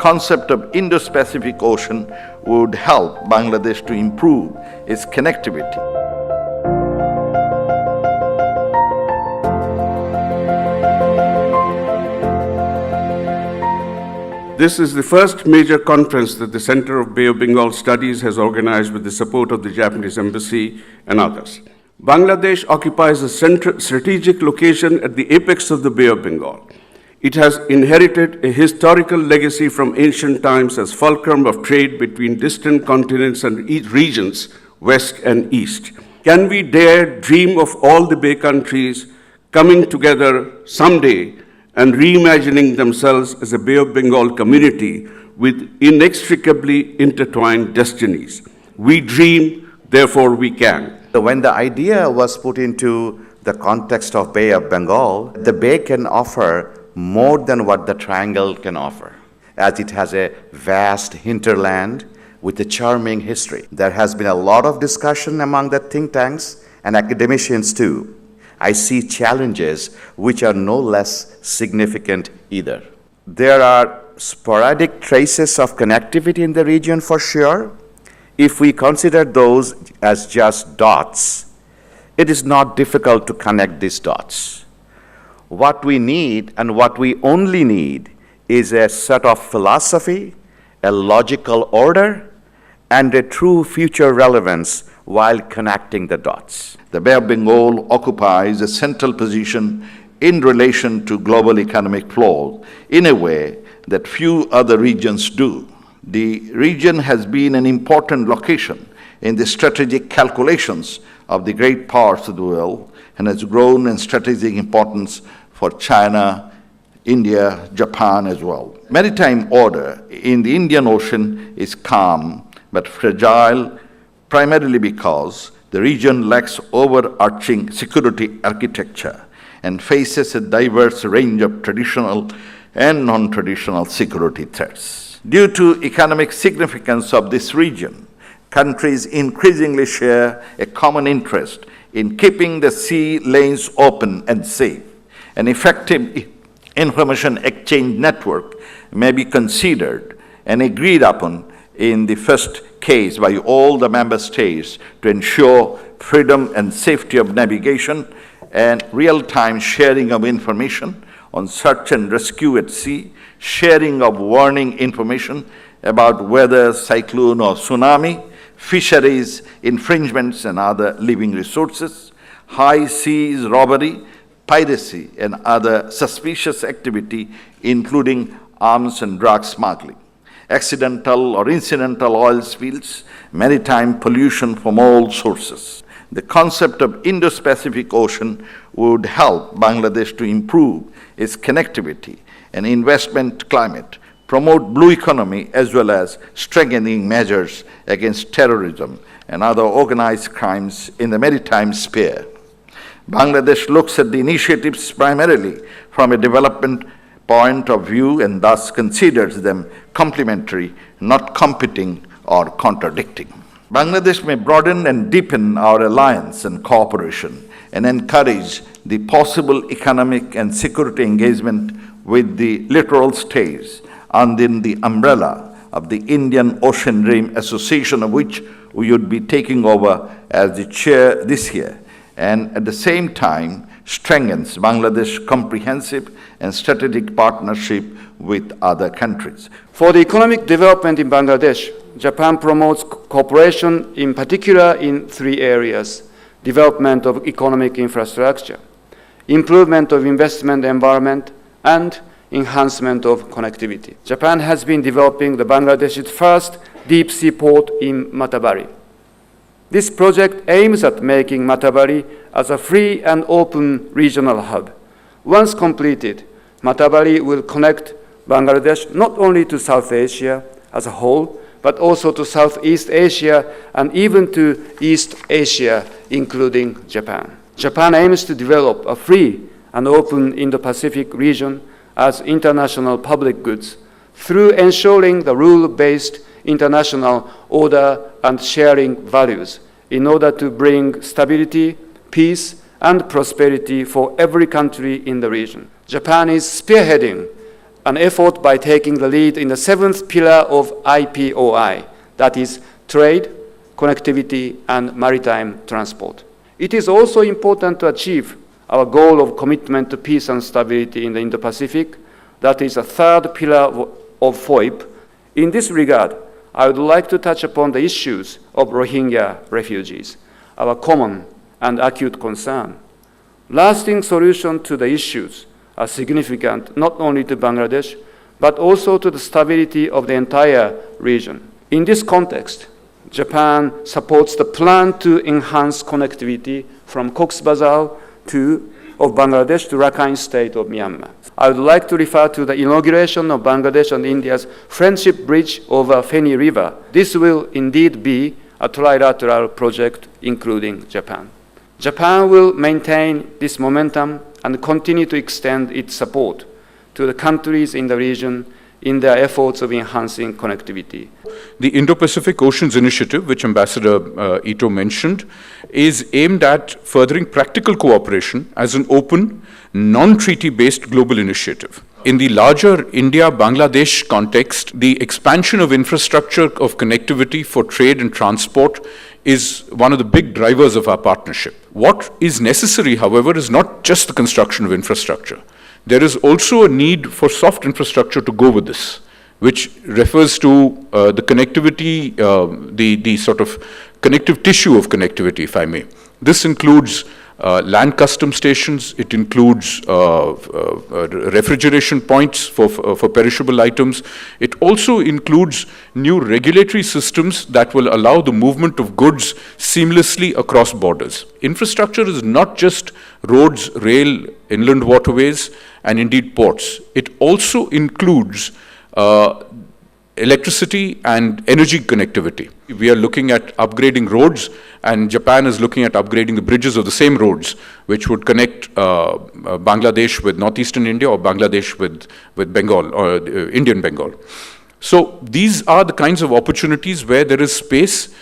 concept of Indo-Pacific Ocean would help Bangladesh to improve its connectivity. This is the first major conference that the Center of Bay of Bengal Studies has organized with the support of the Japanese Embassy and others. Bangladesh occupies a strategic location at the apex of the Bay of Bengal. It has inherited a historical legacy from ancient times as fulcrum of trade between distant continents and regions, west and east. Can we dare dream of all the Bay countries coming together someday and reimagining themselves as a Bay of Bengal community with inextricably intertwined destinies? We dream, therefore we can. When the idea was put into the context of Bay of Bengal, the Bay can offer more than what the Triangle can offer, as it has a vast hinterland with a charming history. There has been a lot of discussion among the think tanks and academicians too. I see challenges which are no less significant either. There are sporadic traces of connectivity in the region for sure. If we consider those as just dots, it is not difficult to connect these dots. What we need and what we only need is a set of philosophy, a logical order, and a true future relevance while connecting the dots. The Bay of Bengal occupies a central position in relation to global economic flows in a way that few other regions do. The region has been an important location in the strategic calculations of the great powers of the world and has grown in strategic importance for China, India, Japan as well. Maritime order in the Indian Ocean is calm but fragile, primarily because the region lacks overarching security architecture and faces a diverse range of traditional and non-traditional security threats. Due to economic significance of this region, countries increasingly share a common interest in keeping the sea lanes open and safe. An effective information exchange network may be considered and agreed upon in the first case by all the member states to ensure freedom and safety of navigation and real-time sharing of information on search and rescue at sea, sharing of warning information about weather, cyclone or tsunami, fisheries, infringements and other living resources, high seas robbery, piracy and other suspicious activity including arms and drug smuggling, accidental or incidental oil spills, maritime pollution from all sources. The concept of Indo-Pacific Ocean would help Bangladesh to improve its connectivity and investment climate, promote blue economy as well as strengthening measures against terrorism and other organized crimes in the maritime sphere. Bangladesh looks at the initiatives primarily from a development point of view and thus considers them complementary, not competing or contradicting. Bangladesh may broaden and deepen our alliance and cooperation and encourage the possible economic and security engagement with the littoral states under the umbrella of the Indian Ocean Rim Association, of which we would be taking over as the chair this year, and at the same time strengthens Bangladesh's comprehensive and strategic partnership with other countries. For the economic development in Bangladesh, Japan promotes cooperation in particular in three areas: development of economic infrastructure, improvement of investment environment, and enhancement of connectivity. Japan has been developing the Bangladesh's first deep-sea port in Matabari. This project aims at making Matabari as a free and open regional hub. Once completed, Matabari will connect Bangladesh not only to South Asia as a whole, but also to Southeast Asia and even to East Asia, including Japan. Japan aims to develop a free and open Indo-Pacific region as international public goods through ensuring the rule-based international order and sharing values in order to bring stability, peace, and prosperity for every country in the region. Japan is spearheading an effort by taking the lead in the seventh pillar of IPOI, that is trade, connectivity, and maritime transport. It is also important to achieve our goal of commitment to peace and stability in the Indo-Pacific, that is a third pillar of FOIP. In this regard, I would like to touch upon the issues of Rohingya refugees, our common and acute concern. Lasting solutions to the issues are significant not only to Bangladesh, but also to the stability of the entire region. In this context, Japan supports the plan to enhance connectivity from Cox's Bazar of Bangladesh to Rakhine State of Myanmar. I would like to refer to the inauguration of Bangladesh and India's friendship bridge over Feni River. This will indeed be a trilateral project including Japan. Japan will maintain this momentum and continue to extend its support to the countries in the region in their efforts of enhancing connectivity. The Indo-Pacific Oceans Initiative, which Ambassador Ito mentioned, is aimed at furthering practical cooperation as an open, non-treaty-based global initiative. In the larger India-Bangladesh context, the expansion of infrastructure of connectivity for trade and transport is one of the big drivers of our partnership. What is necessary, however, is not just the construction of infrastructure. There is also a need for soft infrastructure to go with this, which refers to the connectivity, the sort of connective tissue of connectivity, if I may. This includes land custom stations, it includes refrigeration points for perishable items. It also includes new regulatory systems that will allow the movement of goods seamlessly across borders. Infrastructure is not just roads, rail, inland waterways, and indeed ports. It also includes electricity and energy connectivity. We are looking at upgrading roads, and Japan is looking at upgrading the bridges of the same roads, which would connect Bangladesh with northeastern India or Bangladesh with Bengal or Indian Bengal. So these are the kinds of opportunities where there is space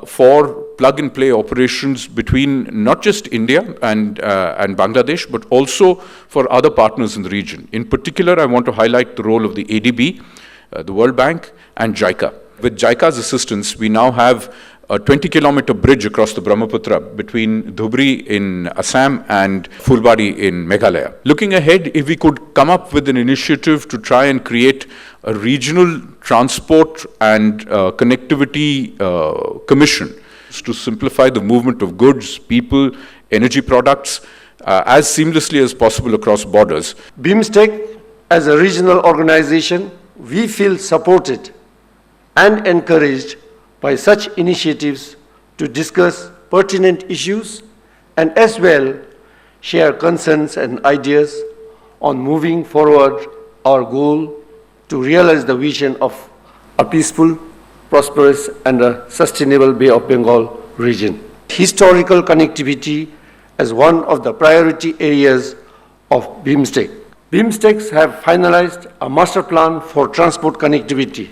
for plug-and-play operations between not just India and Bangladesh, but also for other partners in the region. In particular, I want to highlight the role of the ADB, the World Bank, and JICA. With JICA's assistance, we now have a 20-kilometer bridge across the Brahmaputra between Dhubri in Assam and Fulbari in Meghalaya. Looking ahead, if we could come up with an initiative to try and create a regional transport and connectivity commission to simplify the movement of goods, people, energy products as seamlessly as possible across borders. BIMSTEC, as a regional organization, we feel supported and encouraged by such initiatives to discuss pertinent issues and as well share concerns and ideas on moving forward our goal to realize the vision of a peaceful, prosperous, and a sustainable Bay of Bengal region. Historical connectivity as one of the priority areas of BIMSTEC. BIMSTECs have finalized a master plan for transport connectivity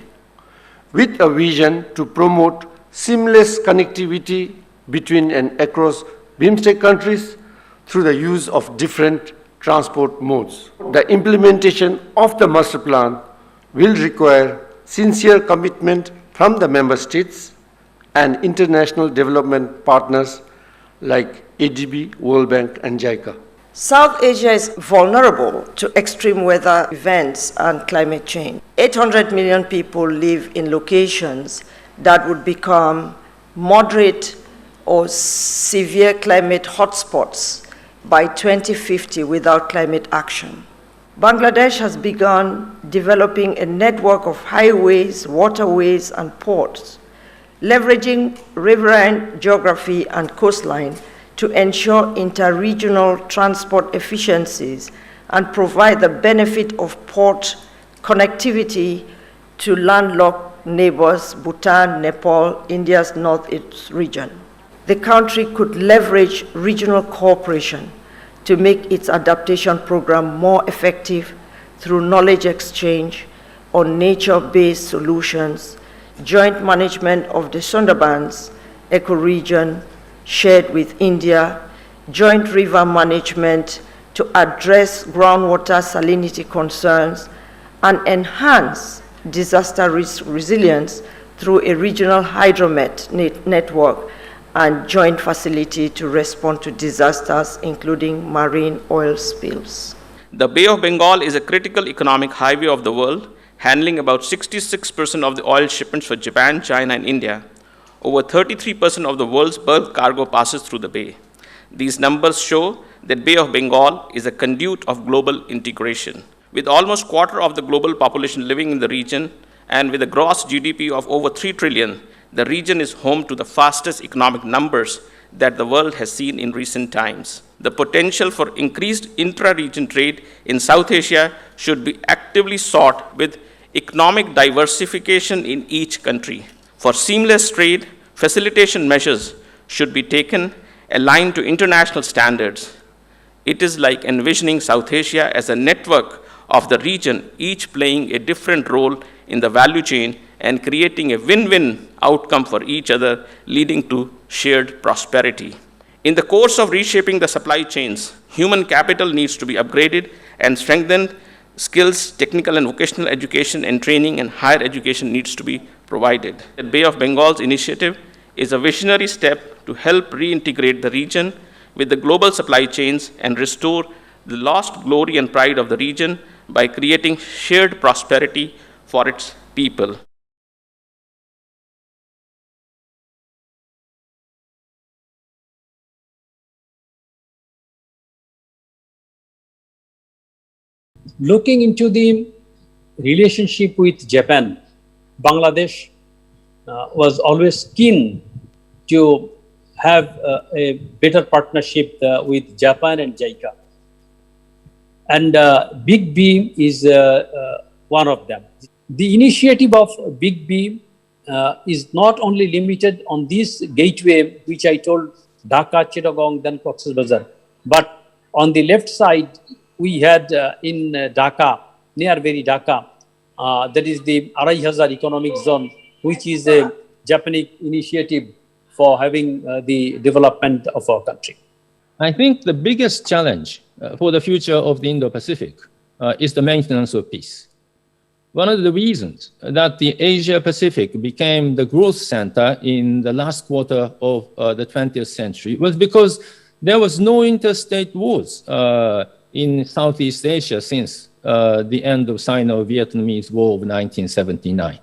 with a vision to promote seamless connectivity between and across BIMSTEC countries through the use of different transport modes. The implementation of the master plan will require sincere commitment from the member states and international development partners like ADB, World Bank, and JICA. South Asia is vulnerable to extreme weather events and climate change. 800 million people live in locations that would become moderate or severe climate hotspots by 2050 without climate action. Bangladesh has begun developing a network of highways, waterways, and ports, leveraging riverine geography and coastline to ensure inter-regional transport efficiencies and provide the benefit of port connectivity to landlocked neighbors, Bhutan, Nepal, India's northeast region. The country could leverage regional cooperation to make its adaptation program more effective through knowledge exchange on nature-based solutions, joint management of the Sundarbans ecoregion shared with India, joint river management to address groundwater salinity concerns, and enhance disaster resilience through a regional hydromet network and joint facility to respond to disasters, including marine oil spills. The Bay of Bengal is a critical economic highway of the world, handling about 66% of the oil shipments for Japan, China, and India. Over 33% of the world's bulk cargo passes through the bay. These numbers show that Bay of Bengal is a conduit of global integration. With almost a quarter of the global population living in the region and with a gross GDP of over 3 trillion, the region is home to the fastest economic numbers that the world has seen in recent times. The potential for increased intra-region trade in South Asia should be actively sought with economic diversification in each country. For seamless trade, facilitation measures should be taken aligned to international standards. It is like envisioning South Asia as a network of the region, each playing a different role in the value chain and creating a win-win outcome for each other, leading to shared prosperity. In the course of reshaping the supply chains, human capital needs to be upgraded and strengthened. Skills, technical and vocational education and training and higher education needs to be provided. The Bay of Bengal's initiative is a visionary step to help reintegrate the region with the global supply chains and restore the lost glory and pride of the region by creating shared prosperity for its people. Looking into the relationship with Japan, Bangladesh was always keen to have a better partnership with Japan and JICA. And Big B is one of them. The initiative of Big B is not only limited on this gateway, which I told Dhaka, Chittagong, then Cox's Bazar, but on the left side, we had in Dhaka, near very Dhaka, that is the Araihazar economic zone, which is a Japanese initiative for having the development of our country. I think the biggest challenge for the future of the Indo-Pacific is the maintenance of peace. One of the reasons that the Asia-Pacific became the growth center in the last quarter of the 20th century was because there was no interstate wars in Southeast Asia since the end of Sino-Vietnamese War of 1979.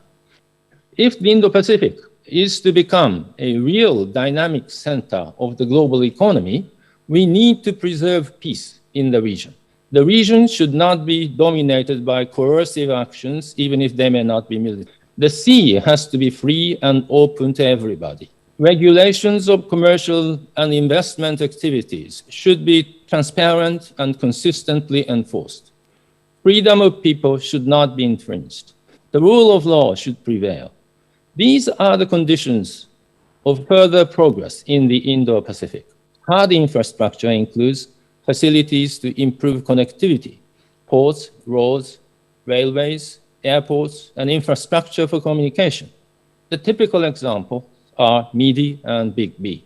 If the Indo-Pacific is to become a real dynamic center of the global economy, we need to preserve peace in the region. The region should not be dominated by coercive actions, even if they may not be military. The sea has to be free and open to everybody. Regulations of commercial and investment activities should be transparent and consistently enforced. Freedom of people should not be infringed. The rule of law should prevail. These are the conditions of further progress in the Indo-Pacific. Hard infrastructure includes facilities to improve connectivity, ports, roads, railways, airports, and infrastructure for communication. The typical example are MIDI and Big B.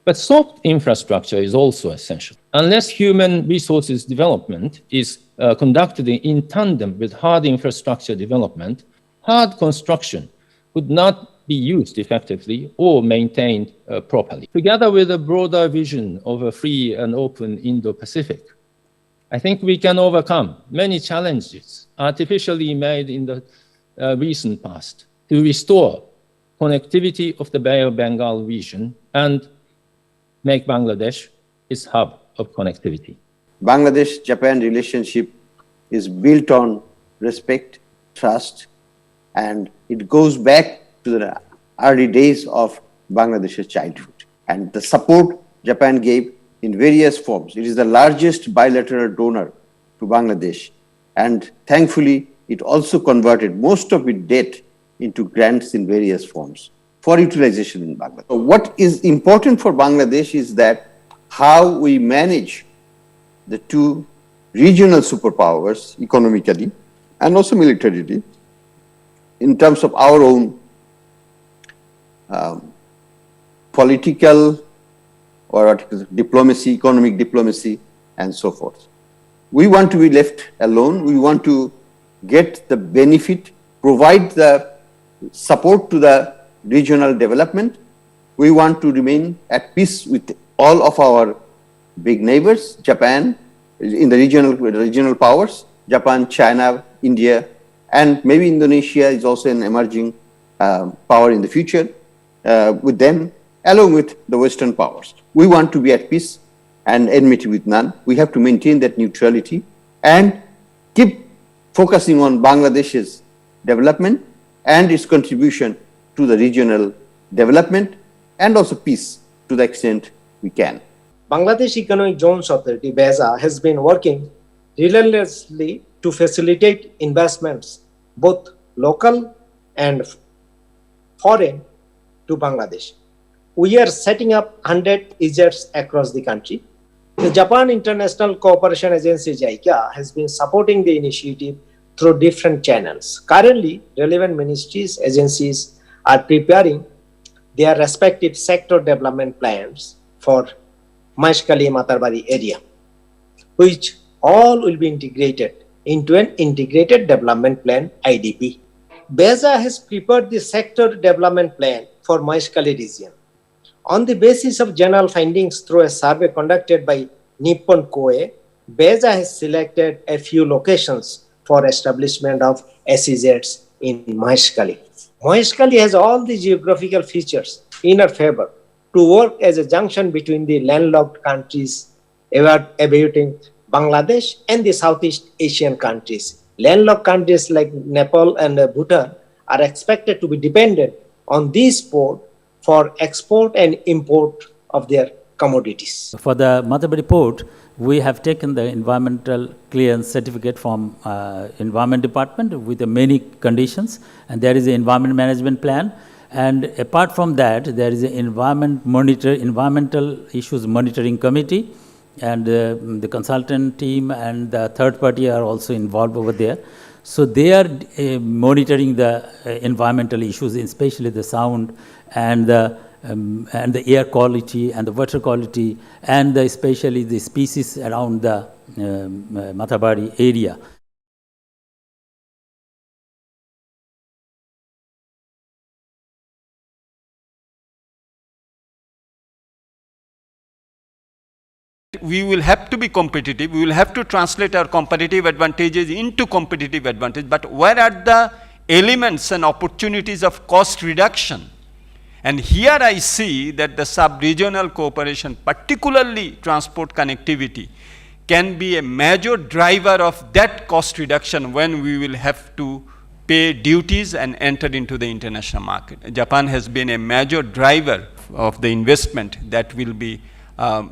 But soft infrastructure is also essential. Unless human resources development is conducted in tandem with hard infrastructure development, hard construction could not be used effectively or maintained properly. Together with a broader vision of a free and open Indo-Pacific, I think we can overcome many challenges artificially made in the recent past to restore connectivity of the Bay of Bengal region and make Bangladesh its hub of connectivity. Bangladesh-Japan relationship is built on respect, trust, and it goes back to the early days of Bangladesh's childhood. And the support Japan gave in various forms. It is the largest bilateral donor to Bangladesh. And thankfully, it also converted most of its debt into grants in various forms for utilization in Bangladesh. So what is important for Bangladesh is that how we manage the two regional superpowers economically and also militarily in terms of our own political or diplomacy, economic diplomacy, and so forth. We want to be left alone. We want to get the benefit, provide the support to the regional development. We want to remain at peace with all of our big neighbors, Japan, in the regional powers, Japan, China, India, and maybe Indonesia is also an emerging power in the future with them, along with the Western powers. We want to be at peace and enmity with none. We have to maintain that neutrality and keep focusing on Bangladesh's development and its contribution to the regional development and also peace to the extent we can. Bangladesh Economic Zones Authority, BEZA, has been working relentlessly to facilitate investments, both local and foreign, to Bangladesh. We are setting up 100 EJETs across the country. The Japan International Cooperation Agency, JICA, has been supporting the initiative through different channels. Currently, relevant ministries, agencies are preparing their respective sector development plans for Maheshkhali Matarbari area, which all will be integrated into an integrated development plan, IDP. BEZA has prepared the sector development plan for Maheshkhali region. On the basis of general findings through a survey conducted by Nippon Koei, BEZA has selected a few locations for establishment of SEZs in Maheshkhali. Maheshkhali has all the geographical features in our favor to work as a junction between the landlocked countries awaiting Bangladesh and the Southeast Asian countries. Landlocked countries like Nepal and Bhutan are expected to be dependent on this port for export and import of their commodities. For the Matarbari port, we have taken the environmental clearance certificate from Environment Department with many conditions, and there is an environment management plan. And apart from that, there is an environmental issues monitoring committee, and the consultant team and the third party are also involved over there. So they are monitoring the environmental issues, especially the sound and the air quality and the water quality, and especially the species around the Matarbari area. We will have to be competitive. We will have to translate our competitive advantages into competitive advantage. But where are the elements and opportunities of cost reduction? And here I see that the sub-regional cooperation, particularly transport connectivity, can be a major driver of that cost reduction when we will have to pay duties and enter into the international market. Japan has been a major driver of the investment that will be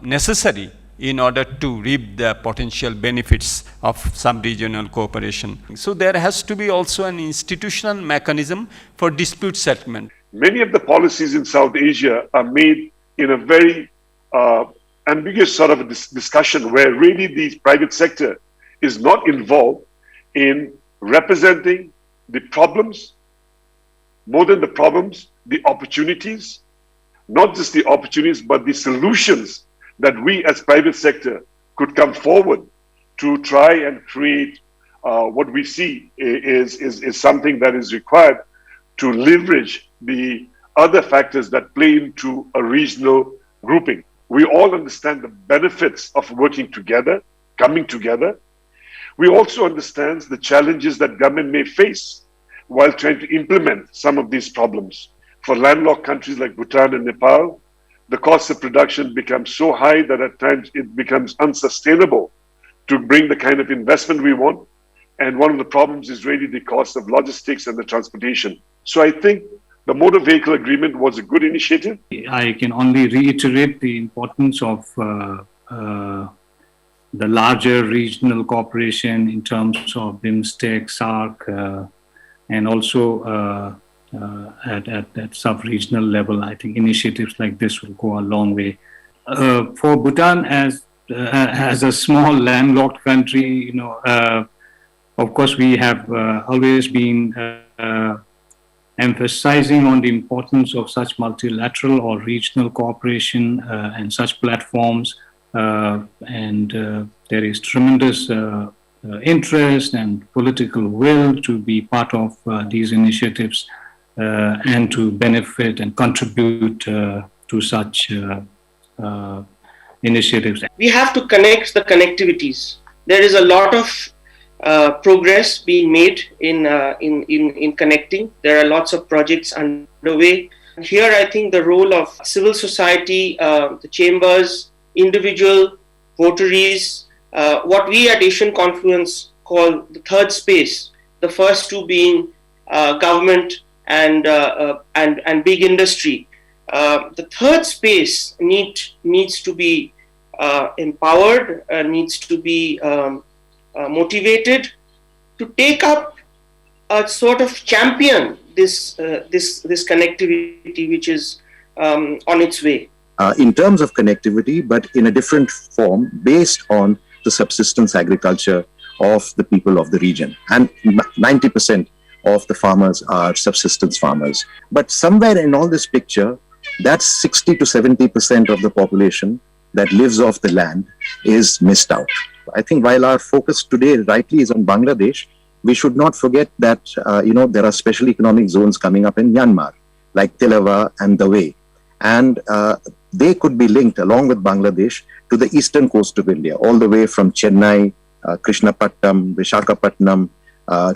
necessary in order to reap the potential benefits of sub-regional cooperation. So there has to be also an institutional mechanism for dispute settlement. Many of the policies in South Asia are made in a very ambiguous sort of a discussion where really the private sector is not involved in representing the problems, more than the problems, the opportunities, not just the opportunities, but the solutions that we as private sector could come forward to try and create what we see is something that is required to leverage the other factors that play into a regional grouping. We all understand the benefits of working together, coming together. We also understand the challenges that government may face while trying to implement some of these problems. For landlocked countries like Bhutan and Nepal, the cost of production becomes so high that at times it becomes unsustainable to bring the kind of investment we want. And one of the problems is really the cost of logistics and the transportation. So I think the motor vehicle agreement was a good initiative. I can only reiterate the importance of the larger regional cooperation in terms of BIMSTEC, SAARC, and also at sub-regional level. I think initiatives like this will go a long way. For Bhutan, as a small landlocked country, of course, we have always been emphasizing on the importance of such multilateral or regional cooperation and such platforms. And there is tremendous interest and political will to be part of these initiatives and to benefit and contribute to such initiatives. We have to connect the connectivities. There is a lot of progress being made in connecting. There are lots of projects underway. Here, I think the role of civil society, the chambers, individual votaries, what we at Asian Confluence call the third space, the first two being government and big industry. The third space needs to be empowered, needs to be motivated to take up a sort of champion this connectivity which is on its way. In terms of connectivity, but in a different form based on the subsistence agriculture of the people of the region. And 90% of the farmers are subsistence farmers. But somewhere in all this picture, that's 60 to 70% of the population that lives off the land is missed out. I think while our focus today rightly is on Bangladesh, we should not forget that there are special economic zones coming up in Myanmar, like Tilava and Dawei. And they could be linked along with Bangladesh to the eastern coast of India, all the way from Chennai, Krishnapatnam, Vishakhapatnam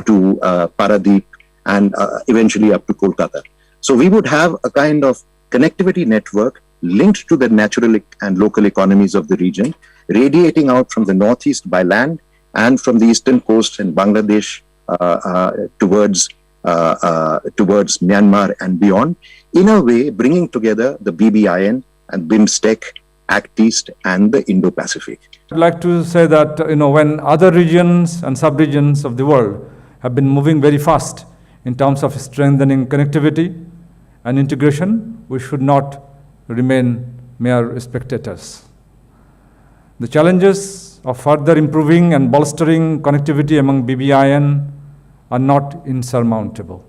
to Paradeep, and eventually up to Kolkata. So we would have a kind of connectivity network linked to the natural and local economies of the region, radiating out from the northeast by land and from the eastern coast in Bangladesh towards Myanmar and beyond, in a way bringing together the BBIN and BIMSTEC, ACT East and the Indo-Pacific. I'd like to say that when other regions and sub-regions of the world have been moving very fast in terms of strengthening connectivity and integration, we should not remain mere spectators. The challenges of further improving and bolstering connectivity among BBIN are not insurmountable.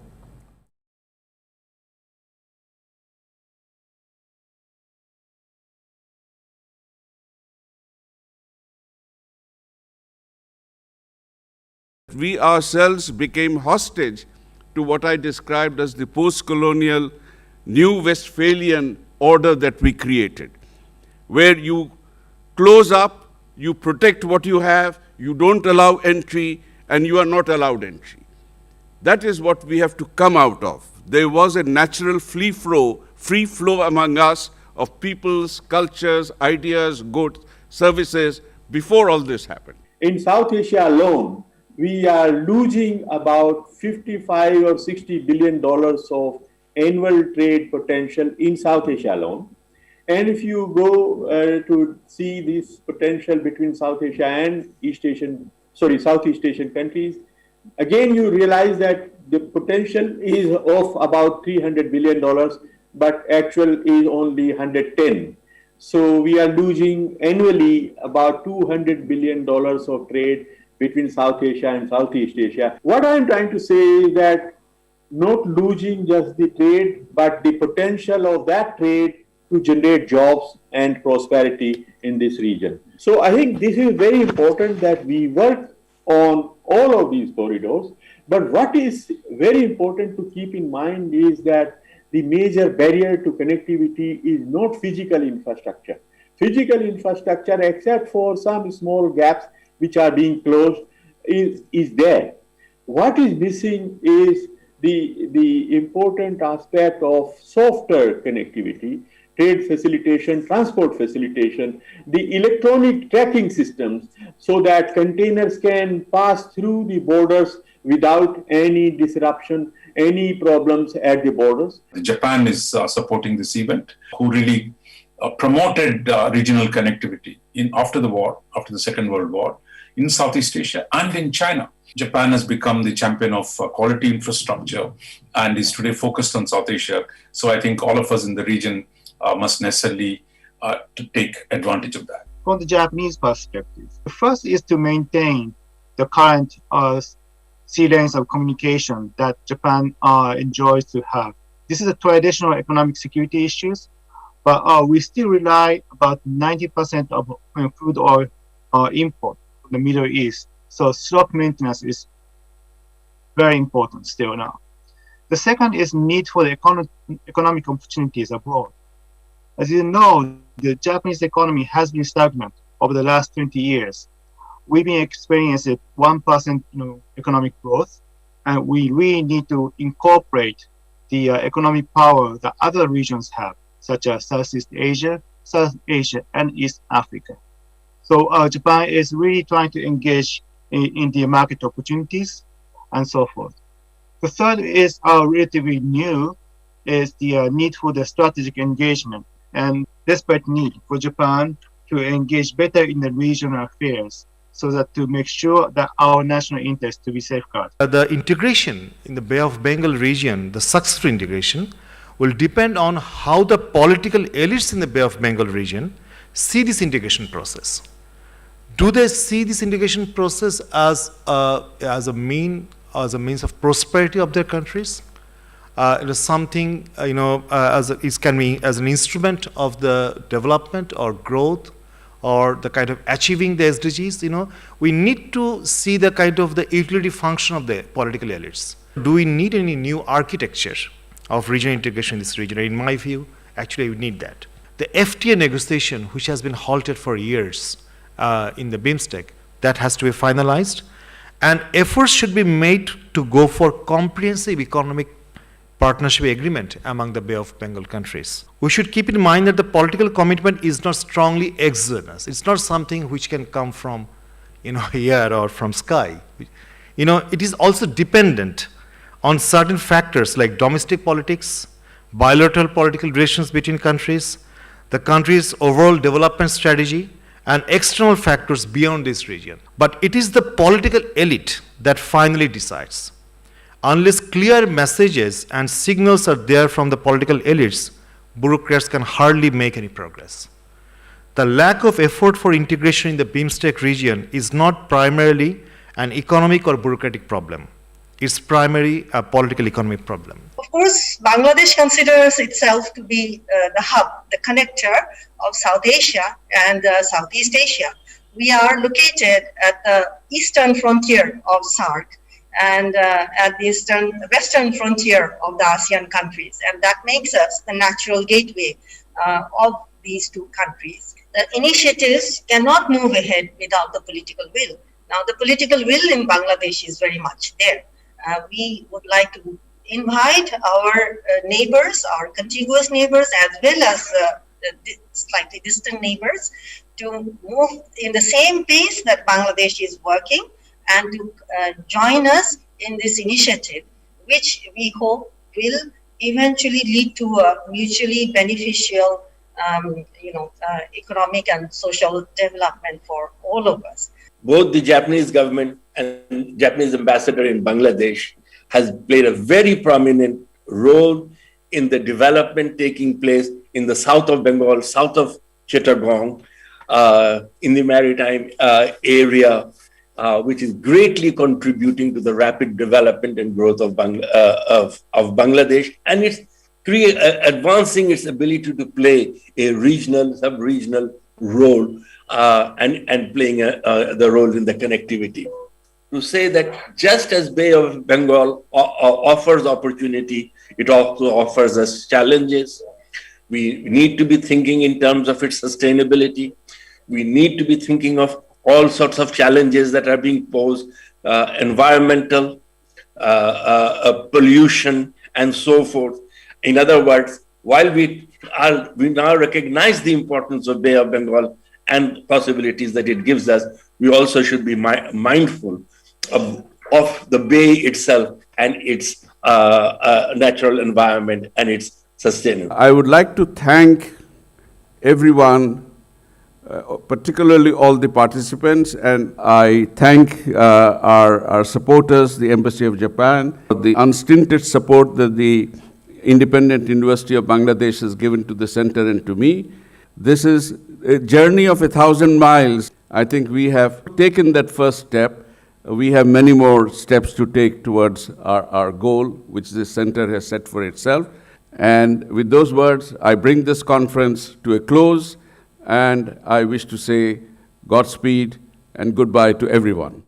We ourselves became hostage to what I described as the post-colonial New Westphalian order that we created, where you close up, you protect what you have, you don't allow entry, and you are not allowed entry. That is what we have to come out of. There was a natural free flow among us of peoples, cultures, ideas, goods, services before all this happened. In South Asia alone, we are losing about 55 or 60 billion dollars of annual trade potential in South Asia alone. And if you go to see this potential between South Asia and Southeast Asian countries, again you realize that the potential is of about $300 billion, but actual is only 110. So we are losing annually about $200 billion of trade between South Asia and Southeast Asia. What I'm trying to say is that not losing just the trade, but the potential of that trade to generate jobs and prosperity in this region. So I think this is very important that we work on all of these corridors. But what is very important to keep in mind is that the major barrier to connectivity is not physical infrastructure. Physical infrastructure, except for some small gaps which are being closed, is there. What is missing is the important aspect of softer connectivity, trade facilitation, transport facilitation, the electronic tracking systems, so that containers can pass through the borders without any disruption, any problems at the borders. Japan is supporting this event, who really promoted regional connectivity after the Second World War, in Southeast Asia and in China. Japan has become the champion of quality infrastructure and is today focused on South Asia. So I think all of us in the region must necessarily to take advantage of that. From the Japanese perspective, the first is to maintain the current sea lanes of communication that Japan enjoys to have. This is a traditional economic security issues, but we still rely about 90% of food oil import from the Middle East. So stock maintenance is very important still now. The second is need for the economic opportunities abroad. As you know, the Japanese economy has been stagnant over the last 20 years. We've been experiencing 1% economic growth, and we really need to incorporate the economic power that other regions have, such as Southeast Asia, South Asia, and East Africa. So Japan is really trying to engage in the market opportunities and so forth. The third is relatively new, is the need for the strategic engagement and desperate need for Japan to engage better in the regional affairs so that to make sure that our national interests to be safeguarded. The integration in the Bay of Bengal region, the successful integration, will depend on how the political elites in the Bay of Bengal region see this integration process. Do they see this integration process as a means of prosperity of their countries? It is something, it can be as an instrument of the development or growth or the kind of achieving the SDGs. We need to see the kind of the utility function of the political elites. Do we need any new architecture of regional integration in this region? In my view, actually we need that. The FTA negotiation, which has been halted for years in the BIMSTEC, that has to be finalized, and efforts should be made to go for comprehensive economic partnership agreement among the Bay of Bengal countries. We should keep in mind that the political commitment is not strongly exogenous. It's not something which can come from here or from sky. It is also dependent on certain factors like domestic politics, bilateral political relations between countries, the country's overall development strategy, and external factors beyond this region. But it is the political elite that finally decides. Unless clear messages and signals are there from the political elites, bureaucrats can hardly make any progress. The lack of effort for integration in the BIMSTEC region is not primarily an economic or bureaucratic problem. It's primarily a political economic problem. Of course, Bangladesh considers itself to be the hub, the connector of South Asia and Southeast Asia. We are located at the eastern frontier of SAARC and at the western frontier of the ASEAN countries, and that makes us the natural gateway of these two countries. The initiatives cannot move ahead without the political will. Now, the political will in Bangladesh is very much there. We would like to invite our neighbors, our contiguous neighbors, as well as the slightly distant neighbors, to move in the same pace that Bangladesh is working and to join us in this initiative, which we hope will eventually lead to a mutually beneficial economic and social development for all of us. Both the Japanese government and Japanese ambassador in Bangladesh has played a very prominent role in the development taking place in the south of Bengal, south of Chittagong, in the maritime area, which is greatly contributing to the rapid development and growth of Bangladesh, and it's advancing its ability to play a regional, sub-regional role and playing the role in the connectivity. To say that just as Bay of Bengal offers opportunity, it also offers us challenges. We need to be thinking in terms of its sustainability. We need to be thinking of all sorts of challenges that are being posed, environmental, pollution, and so forth. In other words, while we now recognize the importance of Bay of Bengal and possibilities that it gives us, we also should be mindful of the bay itself and its natural environment and its sustainability. I would like to thank everyone, particularly all the participants, and I thank our supporters, the Embassy of Japan, for the unstinted support that the Independent University of Bangladesh has given to the center and to me. This is a journey of 1,000 miles. I think we have taken that first step. We have many more steps to take towards our goal, which this center has set for itself. And with those words, I bring this conference to a close, and I wish to say Godspeed and goodbye to everyone.